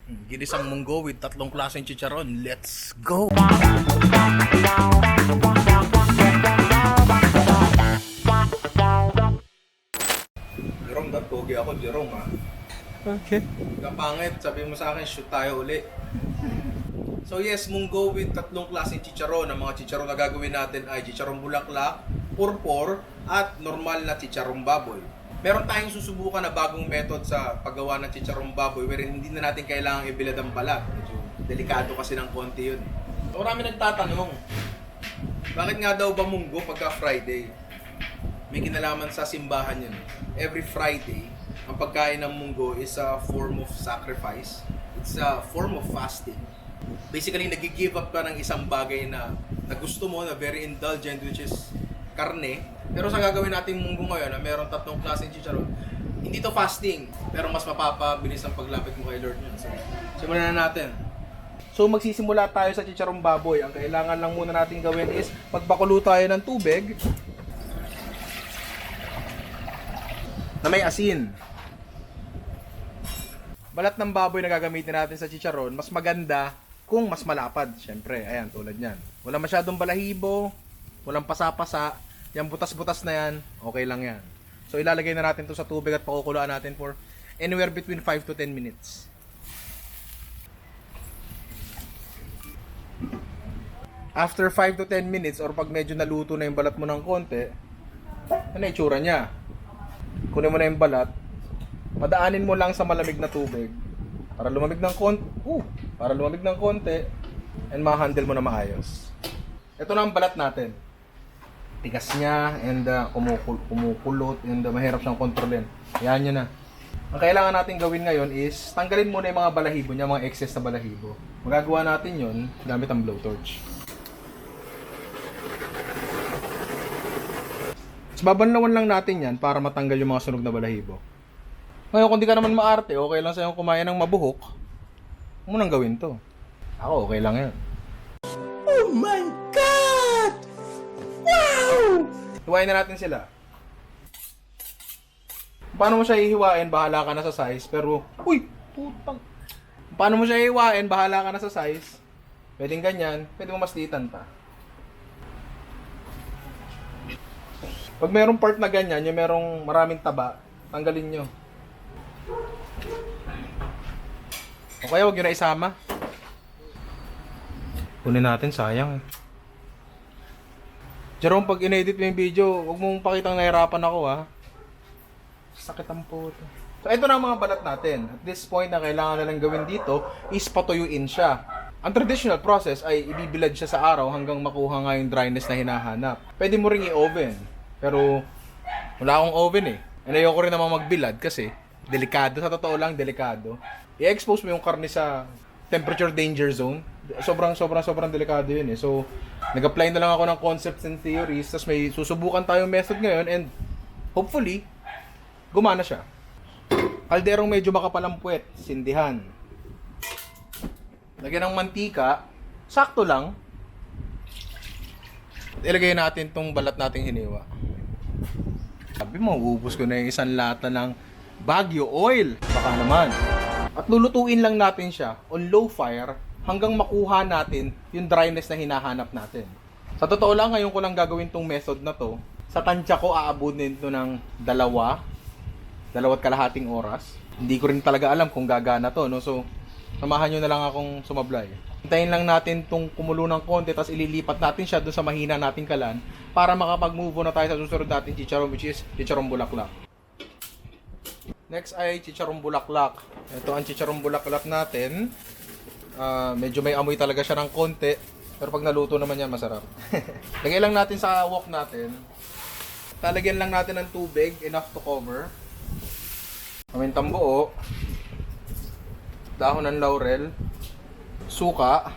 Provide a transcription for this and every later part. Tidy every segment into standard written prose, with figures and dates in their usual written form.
Ginisang munggo with tatlong klaseng chicharon. Let's go! Jerome, pogi ako, Jerome ha. Okay. Kapangit, sabi mo sa akin, shoot tayo uli. So yes, munggo with tatlong klaseng chicharon. Ang mga chicharon na gagawin natin ay chicharon bulaklak, purpur, at normal na chicharon baboy. Meron tayong susubukan na bagong method sa paggawa ng chicharon baboy wherein hindi na natin kailangang ibilad ang balat. Medyo delikado kasi ng konti yun. So, marami nagtatanong, bakit nga daw ba munggo pagka Friday? May kinalaman sa simbahan yun. Every Friday, ang pagkain ng munggo is a form of sacrifice. It's a form of fasting. Basically, nag-give up ka ng isang bagay na gusto mo, na very indulgent, which is karne. Pero sa gagawin natin munggo ngayon na meron tatlong klaseng chicharon, hindi to fasting, pero mas mapapabilis ang paglapit mo kay Lord yun. So, simulan na natin. So magsisimula tayo sa chicharong baboy. Ang kailangan lang muna natin gawin is magpakulo tayo ng tubig na may asin. Balat ng baboy na gagamitin natin sa chicharon, mas maganda kung mas malapad. Siyempre, ayan, tulad yan. Walang masyadong balahibo, walang pasa-pasa. Yung butas-butas na yan, okay lang yan. So ilalagay na natin to sa tubig at pakukuluan natin for anywhere between 5 to 10 minutes. After 5 to 10 minutes or pag medyo naluto na yung balat mo ng konti, ano yung itsura niya? Kunin mo na yung balat, madaanin mo lang sa malamig na tubig para lumamig ng konti, and ma-handle mo na maayos. Ito na ang balat natin. Tigas niya and kumukulot and mahirap siyang kontrolin. Yan yun na. Ang kailangan natin gawin ngayon is tanggalin muna yung mga balahibo niya, mga excess na balahibo. Magagawa natin yun gamit ang blowtorch. So, babanlawan lang natin yan para matanggal yung mga sunog na balahibo. Ngayon, kung di ka naman maarte, okay lang sa'yo kumain ng mabuhok, huwag mo nang gawin to. Ako, okay lang yan. Oh my God! Wow! Hiwain na natin sila. Paano mo siya hihiwain, bahala ka na sa size. Pero, uy, putang. Paano mo siya hihiwain, bahala ka na sa size. Pwedeng ganyan, pwede mo maslitan pa. Pag merong part na ganyan, yung merong maraming taba, tanggalin nyo. O kaya huwag nyo na isama. Kunin natin, sayang eh. Jerome, pag in-edit mo yung video, huwag mong pakitang nahirapan ako ha. Sakit ang puto. So ito na ang mga balat natin. At this point na kailangan na lang gawin dito is patuyuin siya. Ang traditional process ay ibibilad siya sa araw hanggang makuha nga yung dryness na hinahanap. Pwede mo ring i-oven. Pero wala akong oven eh. And ayoko rin naman magbilad kasi delikado. Sa totoo lang, delikado. I-expose mo yung karne sa temperature danger zone. Sobrang delikado yun eh. So, nag-apply na lang ako ng concepts and theories. Tapos may susubukan tayong method ngayon and hopefully, gumana siya. Kalderong medyo makapalang puwet, sindihan. Lagyan ng mantika, sakto lang. Ilagay natin tong balat nating hiniwa. Sabi mo, ubus ko na yung isang lata ng Baguio oil. Baka naman. At lulutuin lang natin siya on low fire hanggang makuha natin yung dryness na hinahanap natin. Sa totoo lang, ngayon ko lang gagawin tong method na to. Sa tansya ko, aabutin ito ng dalawat kalahating oras. Hindi ko rin talaga alam kung gagana to, no? So, samahan nyo na lang akong sumablay. Hintayin lang natin tong kumulo ng konti, tapos ililipat natin siya dun sa mahina nating kalan para makapag-move on na tayo sa susunod natin chicharon, which is chicharon bulaklak. Next ay chicharon bulaklak. Ito ang chicharon bulaklak natin. Medyo may amoy talaga siya ng konti, pero pag naluto naman yan, masarap. Lagay lang natin sa wok natin. Talagyan lang natin ng tubig, enough to cover. Pamintang buo, dahon ng laurel, suka,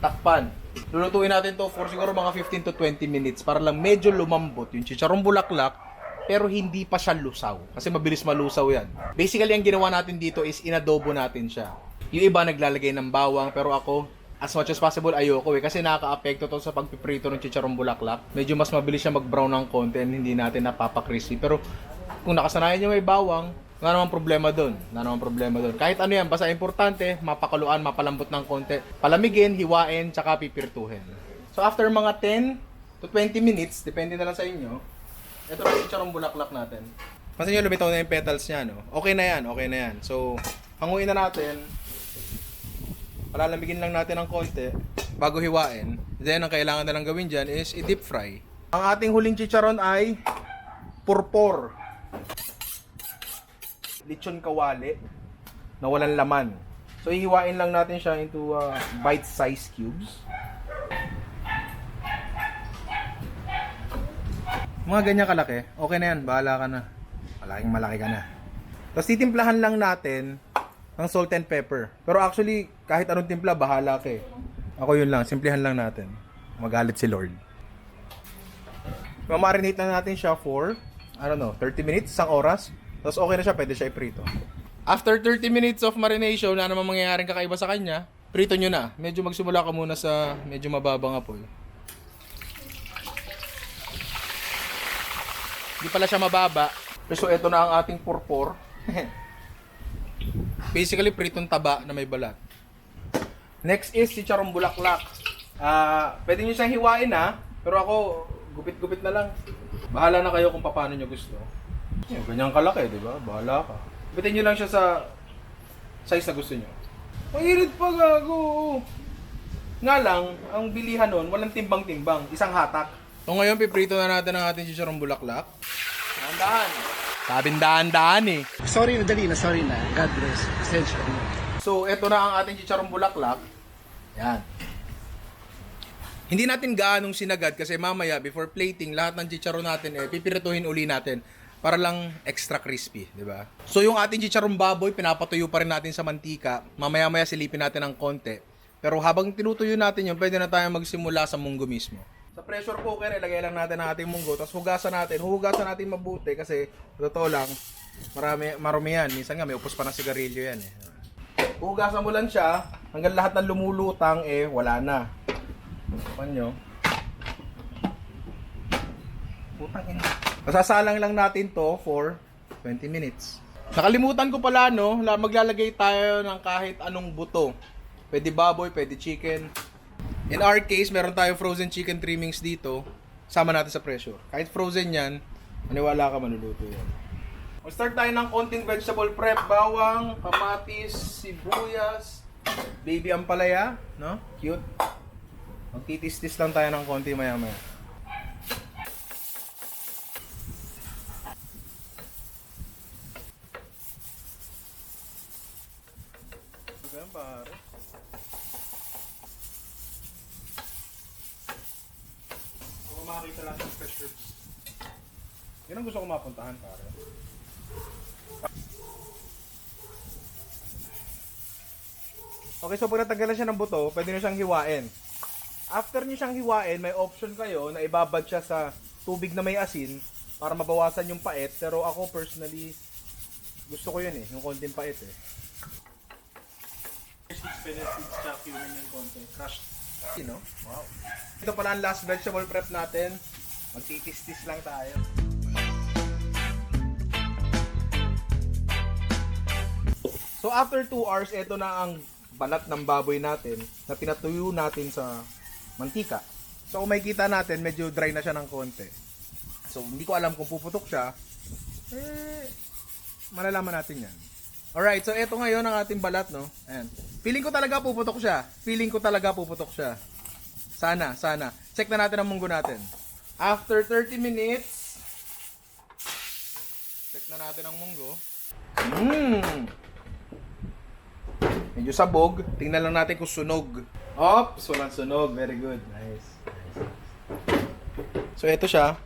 takpan. Lulutuin natin to for siguro mga 15 to 20 minutes para lang medyo lumambot yung chicharong bulaklak pero hindi pa siya lusaw kasi mabilis malusaw yan. Basically, ang ginawa natin dito is inadobo natin siya. Yung iba naglalagay ng bawang pero ako as much as possible ayoko kasi nakaka-apekto to sa pagpiprito ng chicharong bulaklak. Medyo mas mabilis siya mag-brown ng konti and hindi natin napapa-crispy. Pero kung nakasanayan nyo may bawang, wala namang problema doon. Kahit ano yan, basta importante, mapakuluan, mapalambot ng konti. Palamigin, hiwain, tsaka pipirtuhin. So after mga 10 to 20 minutes, depende na lang sa inyo, ito na yung chicharong bulaklak natin. Pansin nyo, lumitaw na yung petals niya, no? Okay na yan. So, hanguin na natin. Palalamigin lang natin ng konti bago hiwain. Then, ang kailangan na lang gawin dyan is i-deep fry. Ang ating huling chicharon ay purpor. Lechon kawali na walang laman. So, ihiwain lang natin siya into bite-sized cubes. Mga ganyan kalaki. Okay na yan. Bahala ka na. Malaki ka na. Tapos titimplahan lang natin ng salt and pepper. Pero actually, kahit anong timpla, bahala ka eh. Ako yun lang, simplihan lang natin. Magalit si Lord. Mamarinate na natin siya for, 30 minutes, isang oras. Tapos okay na siya, pwede siya iprito. After 30 minutes of marination, na naman mangyayaring kakaiba sa kanya, prito nyo na. Medyo magsimula ka muna sa medyo mababang apoy. Hindi pala siya mababa. So, ito na ang ating purpor. Basically, pritong taba na may balat. Next is chicharong bulaklak. Pwede nyo siyang hiwain pero ako, gupit-gupit na lang. Bahala na kayo kung paano nyo gusto. Ganyan kalaki, di ba? Bahala ka. Gupitin nyo lang siya sa size na gusto nyo. Mahirit pa, gago! Nga lang, ang bilihan nun, walang timbang-timbang. Isang hatak. So ngayon, piprito na natin ang ating chicharong bulaklak. Dahan-dahan. Sabing dahan-dahan eh. Sorry na. God bless. Pasensya na. So, eto na ang ating chicharong bulaklak. Yan. Hindi natin gaanong sinagad kasi mamaya, before plating, lahat ng chicharon natin pipirituhin uli natin para lang extra crispy, di ba? So, yung ating chicharong baboy, pinapatuyo pa rin natin sa mantika. Mamaya-maya silipin natin ng konti. Pero habang tinutuyo natin yun, pwede na tayo magsimula sa munggo mismo. Sa pressure cooker, ilagay lang natin ang ating munggo, tapos hugasan natin mabuti kasi totoo lang, marumi yan. Minsan nga may upos pa ng sigarilyo yan eh. Hugasan mo lang siya, hanggang lahat ng lumulutang wala na. Panyo. Putang ina. Masasalang lang natin to for 20 minutes. Nakalimutan ko pala maglalagay tayo ng kahit anong buto. Pwede baboy, pwede chicken. In our case, meron tayong frozen chicken trimmings dito. Sama natin sa pressure. Kahit frozen yan, maniwala ka, manuluto yan. Start tayo ng konting vegetable prep. Bawang, kamatis, sibuyas, baby ampalaya, no? Cute. Magtitis-tis lang tayo ng konti maya-maya. Ganyan pare. Makakita lang sa fresh herbs. Yan ang gusto ko mapuntahan, pare. Okay, so pag natanggalan siya ng buto, pwede nyo siyang hiwain. After nyo siyang hiwain, may option kayo na ibabad siya sa tubig na may asin para mabawasan yung pait. Pero ako personally, gusto ko yun yung konting pait benefits sa cumin yung konti. Crushed. Wow. Ito pala ang last vegetable prep natin. Magtitis-tis lang tayo. So after 2 hours, ito na ang balat ng baboy natin na pinatuyo natin sa mantika. So kung makikita natin, medyo dry na siya ng konti. So hindi ko alam kung puputok siya. Malalaman natin yan. Alright, so ito ngayon ang ating balat, no? Ayan. Feeling ko talaga puputok siya. Sana. Check na natin ang munggo natin. After 30 minutes, check na natin ang munggo. Medyo sabog. Tingnan lang natin kung sunog. Oops, walang sunog. Very good. Nice. So ito siya.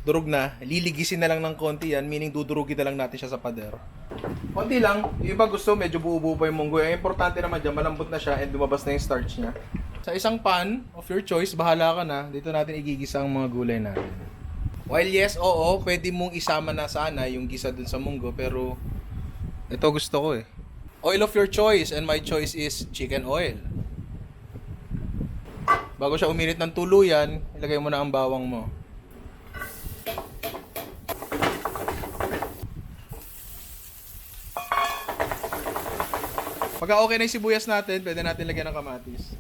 Durog na. Liligisin na lang ng konti yan. Meaning dudurugin na lang natin siya sa pader. Konti lang. Yung iba gusto medyo buo-buo pa yung munggo. Ang importante naman dyan, malambot na siya and lumabas na yung starch niya. Sa isang pan of your choice, bahala ka na. Dito natin igigisa ang mga gulay natin. While yes, oo, pwede mong isama na sana yung gisa dun sa munggo. Pero ito gusto ko Oil of your choice and my choice is chicken oil. Bago siya uminit ng tuluyan, ilagay mo na ang bawang mo. Pagka okay na yung sibuyas natin, pwede natin lagyan ng kamatis.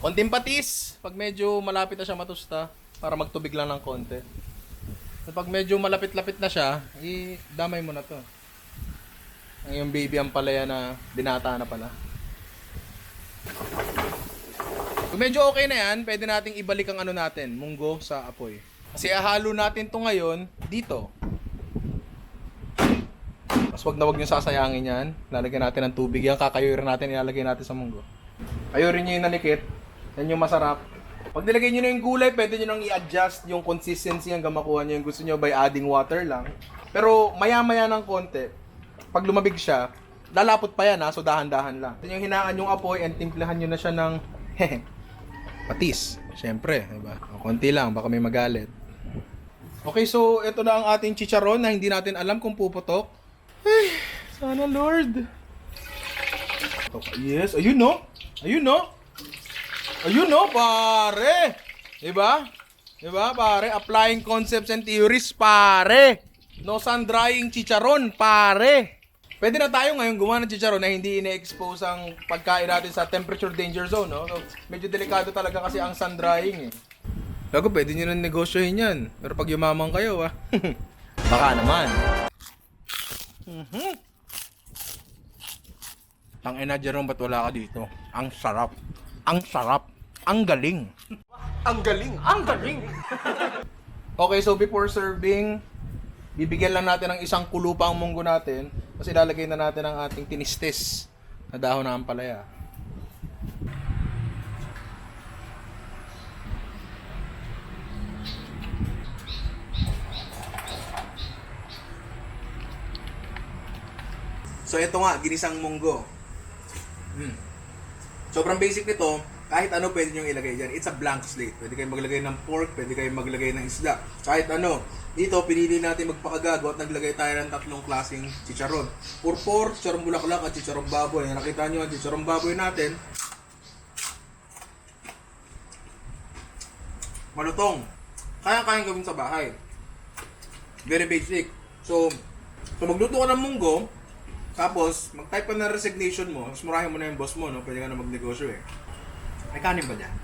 Konting patis, pag medyo malapit na siya matusta, para magtubig lang ng konti. So, pag medyo malapit-lapit na siya, damay mo na to. Ang yung baby ang palaya na binata na pala. Kung medyo okay na yan, pwede nating ibalik ang ano natin, munggo sa apoy. Kasi ahalo natin to ngayon dito. Mas wag na wag nyo sasayangin yan. Lalagyan natin ng tubig yan, kakayurin natin, ilalagay natin sa munggo. Kayurin nyo yung nalikit, yan yung masarap. Pag nilagay nyo na yung gulay, pwede nyo nang i-adjust yung consistency hanggang makuha nyo yung gusto nyo by adding water lang. Pero maya-maya ng konti, pag lumabig siya, lalapot pa yan ha, so dahan-dahan lang. Then yung hinaan yung apoy and timplahan nyo na siya ng patis. Siyempre, diba? O, konti lang, baka may magalit. Okay, so ito na ang ating chicharon na hindi natin alam kung puputok. Ay, sana Lord. Yes, ayun no? Ayun no? Ayun no, pare! Diba? Diba, pare? Applying concepts and theories, pare! No sun drying chicharon, pare! Pwede na tayo ngayon gumawa ng chicharon na hindi ine-expose ang pagkain natin sa temperature danger zone, no? So, medyo delikado talaga kasi ang sun drying, eh. Bago, pwede nyo na negosyohin yan. Pero pag yumaman kayo, ah. Baka naman. Tangina, Jerome, ba't wala ka dito? Ang sarap. Ang sarap. Ang galing. Ang galing! Ang galing! Okay, so before serving, bibigyan lang natin ng isang kulupa ang munggo natin. Kasi lalagay na natin ang ating tinistis na dahon ng ampalaya. So ito nga, ginisang munggo. Sobrang basic nito, kahit ano pwede nyo ilagay dyan. It's a blank slate. Pwede kayong maglagay ng pork, pwede kayong maglagay ng isda. Kahit ano. Dito, pinili natin magpakagago at naglagay tayo ng tatlong klaseng chicharon. Purpur, chicharon bulaklak at chicharon baboy. Nakita nyo ang chicharon baboy natin. Malutong. Kaya-kayang gawin sa bahay. Very basic. So magluto ka ng munggo, tapos mag-type ka ng resignation mo, tapos murahin mo na yung boss mo, no? Pwede ka na magnegosyo eh. May kanin ba dyan?